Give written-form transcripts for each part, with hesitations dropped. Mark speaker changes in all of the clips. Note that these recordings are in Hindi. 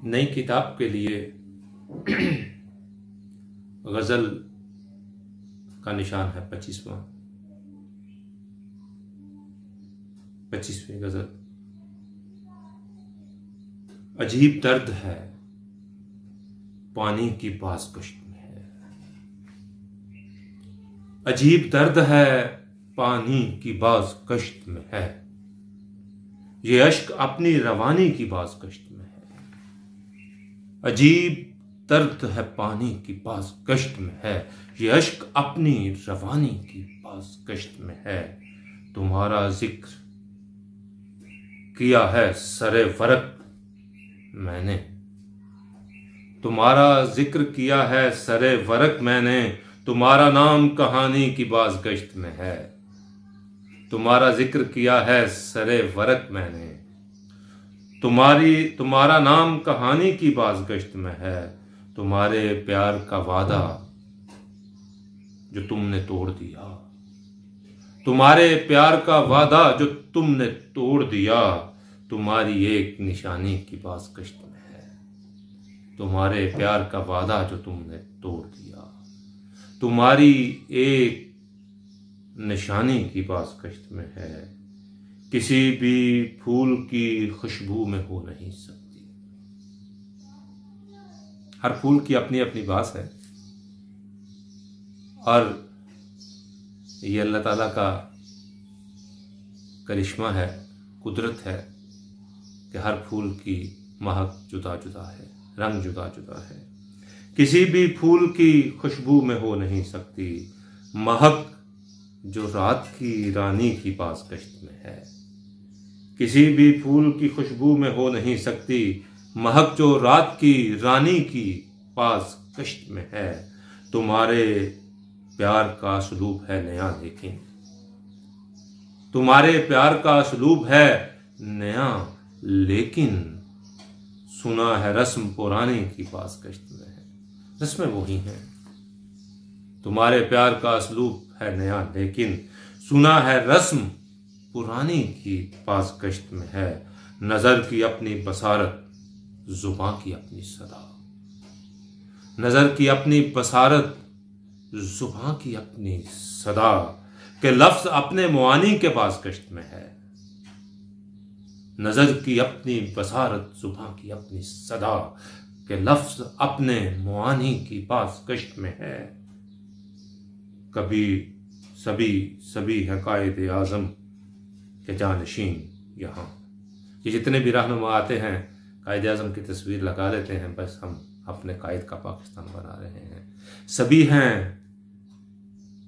Speaker 1: नई किताब के लिए गजल का निशान है 25वीं गजल। अजीब दर्द है पानी की बाज़ कश्त में है, अजीब दर्द है पानी की बाज़ कश्त में है, ये अश्क अपनी रवानी की बाज़ कश्त में है। अजीब दर्द है पानी की बाज़ कश्त में है, ये अश्क अपनी रवानी की बाज़ कश्त में है। तुम्हारा जिक्र किया है सरे वरक मैंने, तुम्हारा जिक्र किया है सरे वरक मैंने, तुम्हारा नाम कहानी की बाज़ कश्त में है। तुम्हारा जिक्र किया है सरे वरक मैंने, तुम्हारा नाम कहानी की बाज़ कश्त में है। तुम्हारे प्यार का वादा जो तुमने तोड़ दिया, तुम्हारे प्यार का वादा जो तुमने तोड़ दिया, तुम्हारी एक निशानी की बाज़ कश्त में है। तुम्हारे प्यार का वादा जो तुमने तोड़ दिया, तुम्हारी एक निशानी की बाज़ कश्त में है। किसी भी फूल की खुशबू में हो नहीं सकती। हर फूल की अपनी अपनी बात है और ये अल्लाह ताला का करिश्मा है, कुदरत है कि हर फूल की महक जुदा जुदा है, रंग जुदा जुदा है। किसी भी फूल की खुशबू में हो नहीं सकती महक जो रात की रानी की बाज़ कश्त में है। किसी भी फूल की खुशबू में हो नहीं सकती महक जो रात की रानी की बाज़ कश्त में है। तुम्हारे प्यार का सलूब है नया लेकिन, तुम्हारे प्यार का सलूब है नया लेकिन, सुना है रस्म पुरानी की बाज़ कश्त में है। रस्में वही हैं। तुम्हारे प्यार का सलूब है नया लेकिन, सुना है रस्म पुरानी की बाज़ कश्त में है। नज़र की अपनी बसारत जुबां की अपनी सदा, नज़र की अपनी बसारत जुबां की अपनी सदा, के लफ्ज़ अपने मुआनी के बाज़ कश्त में है। नज़र की अपनी बसारत जुबां की अपनी सदा, के लफ्ज़ अपने मुआनी की बाज़ कश्त में है। कभी सभी है कायदे आज़म के जानशीन यहाँ। ये जितने भी रहनुमा आते हैं कायदे आज़म की तस्वीर लगा देते हैं, बस हम अपने कायद का पाकिस्तान बना रहे हैं। सभी हैं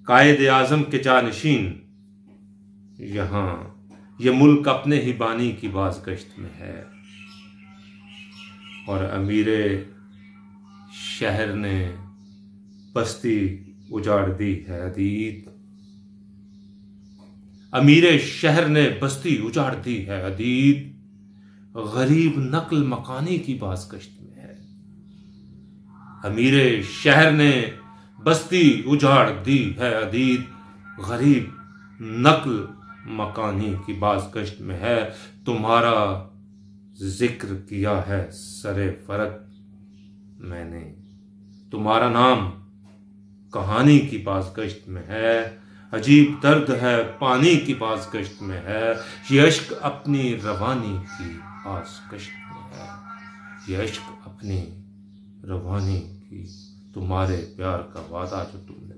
Speaker 1: कायदे आज़म के जानशीन यहाँ, ये मुल्क अपने ही बानी की बाज़ कश्त में है। और अमीरे शहर ने बस्ती उजाड़ दी है अदीद, अमीरे शहर ने बस्ती उजाड़ दी है अदीद, गरीब नक्ल मकानी की बाज़ कश्त में है। अमीरे शहर ने बस्ती उजाड़ दी है अदीद, गरीब नक्ल मकानी की बाज़ कश्त में है। तुम्हारा जिक्र किया है सरे फरक मैंने, तुम्हारा नाम कहानी की बाज़ कश्त में है। अजीब दर्द है पानी की बाज़ कश्त में है, ये अश्क अपनी रवानी की बाज़ कश्त में है। ये अश्क अपनी रवानी की, तुम्हारे प्यार का वादा जो तुमने